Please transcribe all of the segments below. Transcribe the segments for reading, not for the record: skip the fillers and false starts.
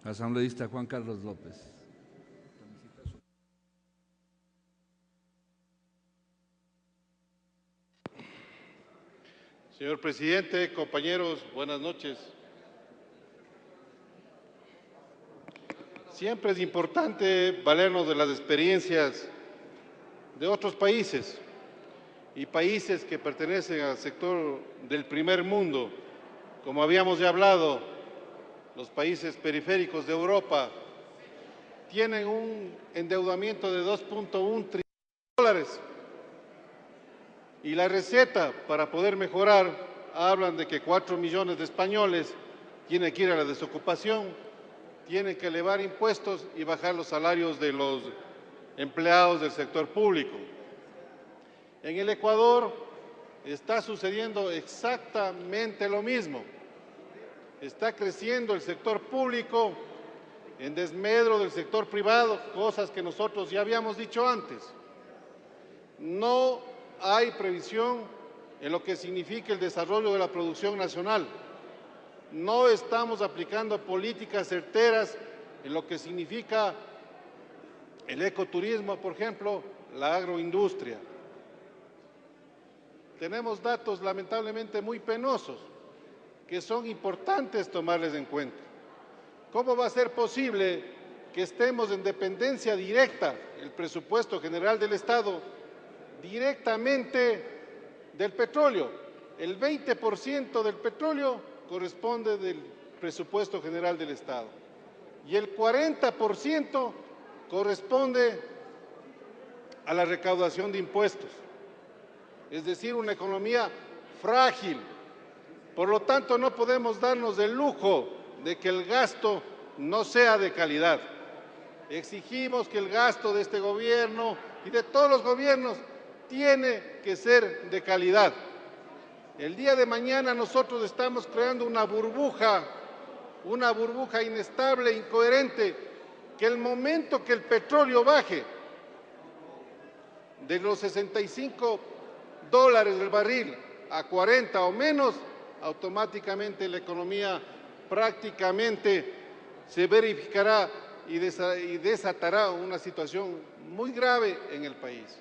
Asambleísta Juan Carlos López. Señor presidente, compañeros, buenas noches. Siempre es importante valernos de las experiencias de otros países y países que pertenecen al sector del primer mundo, como habíamos ya hablado, los países periféricos de Europa tienen un endeudamiento de 2.1 trillones de dólares y la receta para poder mejorar, hablan de que 4 millones de españoles tienen que ir a la desocupación, tienen que elevar impuestos y bajar los salarios de los empleados del sector público. En el Ecuador está sucediendo exactamente lo mismo. Está creciendo el sector público en desmedro del sector privado, cosas que nosotros ya habíamos dicho antes. No hay previsión en lo que significa el desarrollo de la producción nacional. No estamos aplicando políticas certeras en lo que significa el ecoturismo, por ejemplo, la agroindustria. Tenemos datos lamentablemente muy penosos que son importantes tomarles en cuenta. ¿Cómo va a ser posible que estemos en dependencia directa, el presupuesto general del Estado, directamente del petróleo? El 20% del petróleo corresponde del presupuesto general del Estado y el 40% corresponde a la recaudación de impuestos. Es decir, una economía frágil. Por lo tanto, no podemos darnos el lujo de que el gasto no sea de calidad. Exigimos que el gasto de este gobierno y de todos los gobiernos tiene que ser de calidad. El día de mañana nosotros estamos creando una burbuja inestable, incoherente, que el momento que el petróleo baje de los 65 dólares del barril a 40 o menos, automáticamente la economía prácticamente se verificará y desatará una situación muy grave en el país.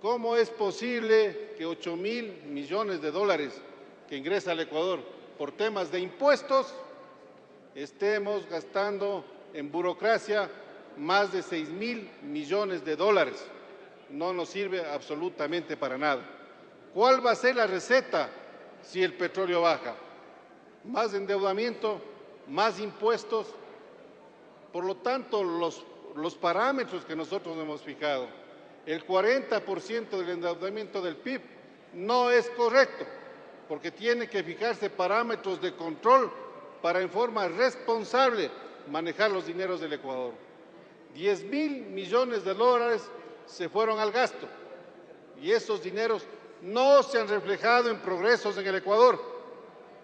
¿Cómo es posible que 8.000 millones de dólares que ingresa al Ecuador por temas de impuestos estemos gastando en burocracia más de 6.000 millones de dólares? No nos sirve absolutamente para nada. ¿Cuál va a ser la receta si el petróleo baja? Más endeudamiento, más impuestos. Por lo tanto, los parámetros que nosotros hemos fijado, el 40% del endeudamiento del PIB no es correcto, porque tiene que fijarse parámetros de control para en forma responsable manejar los dineros del Ecuador. 10.000 millones de dólares se fueron al gasto y esos dineros no se han reflejado en progresos en el Ecuador.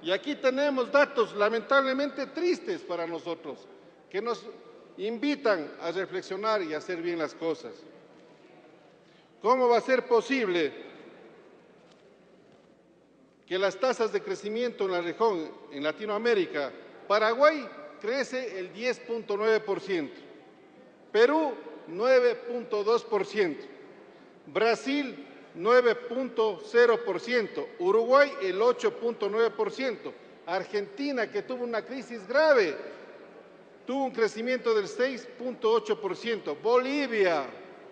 Y aquí tenemos datos lamentablemente tristes para nosotros, que nos invitan a reflexionar y a hacer bien las cosas. ¿Cómo va a ser posible que las tasas de crecimiento en la región, en Latinoamérica, Paraguay crece el 10.9%, Perú 9.2%, Brasil 9.0%, Uruguay el 8.9%, Argentina, que tuvo una crisis grave, tuvo un crecimiento del 6.8%, Bolivia,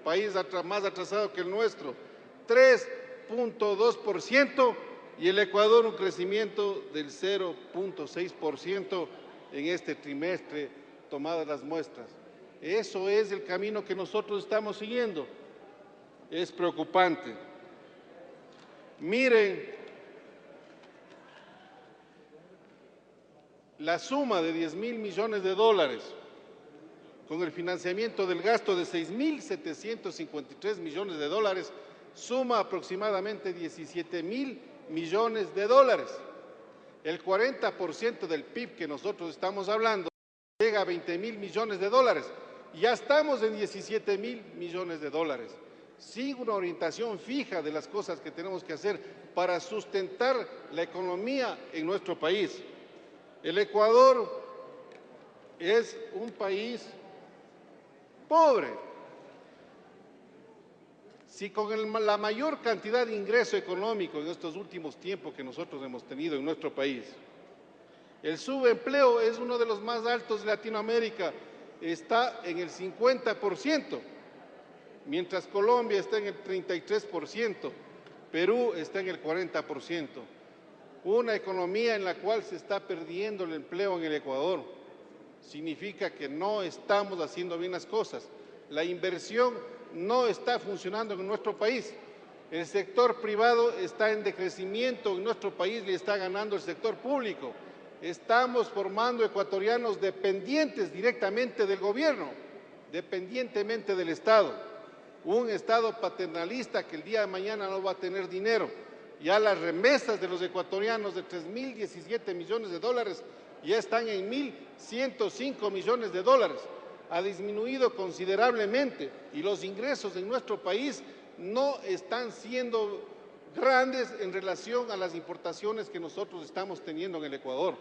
país más atrasado que el nuestro, 3.2%, y el Ecuador un crecimiento del 0.6% en este trimestre, tomadas las muestras. Eso es el camino que nosotros estamos siguiendo. Es preocupante. Miren, la suma de 10.000 millones de dólares con el financiamiento del gasto de 6.753 millones de dólares suma aproximadamente 17.000 millones de dólares. El 40% del PIB que nosotros estamos hablando llega a 20.000 millones de dólares. Ya estamos en 17.000 millones de dólares. Sin una orientación fija de las cosas que tenemos que hacer para sustentar la economía en nuestro país. El Ecuador es un país pobre. Si con la mayor cantidad de ingreso económico en estos últimos tiempos que nosotros hemos tenido en nuestro país, el subempleo es uno de los más altos de Latinoamérica, está en el 50%, mientras Colombia está en el 33%, Perú está en el 40%. Una economía en la cual se está perdiendo el empleo en el Ecuador significa que no estamos haciendo bien las cosas. La inversión no está funcionando en nuestro país. El sector privado está en decrecimiento en nuestro país, le está ganando el sector público. Estamos formando ecuatorianos dependientes directamente del gobierno, dependientemente del Estado. Un Estado paternalista que el día de mañana no va a tener dinero. Ya las remesas de los ecuatorianos de 3.017 millones de dólares ya están en 1.105 millones de dólares. Ha disminuido considerablemente y los ingresos en nuestro país no están siendo grandes en relación a las importaciones que nosotros estamos teniendo en el Ecuador.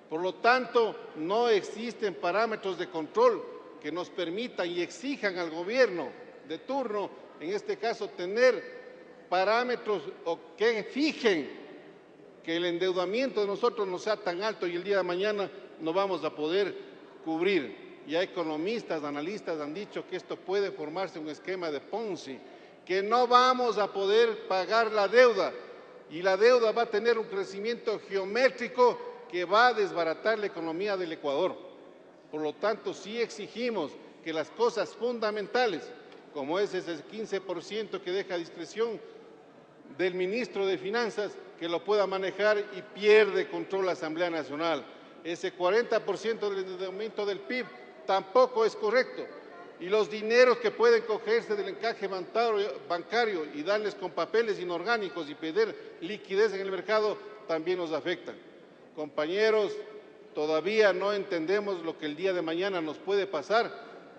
Por lo tanto, no existen parámetros de control que nos permitan y exijan al gobierno de turno, en este caso, tener parámetros o que fijen que el endeudamiento de nosotros no sea tan alto y el día de mañana no vamos a poder cubrir. Ya economistas, analistas han dicho que esto puede formarse un esquema de Ponzi, que no vamos a poder pagar la deuda y la deuda va a tener un crecimiento geométrico que va a desbaratar la economía del Ecuador. Por lo tanto, sí exigimos que las cosas fundamentales, como es ese 15% que deja a discreción del ministro de Finanzas, que lo pueda manejar y pierde control la Asamblea Nacional. Ese 40% del endeudamiento del PIB tampoco es correcto. Y los dineros que pueden cogerse del encaje bancario y darles con papeles inorgánicos y pedir liquidez en el mercado también nos afectan. Compañeros, todavía no entendemos lo que el día de mañana nos puede pasar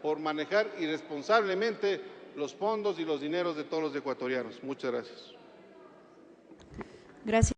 por manejar irresponsablemente los fondos y los dineros de todos los ecuatorianos. Muchas gracias. Gracias.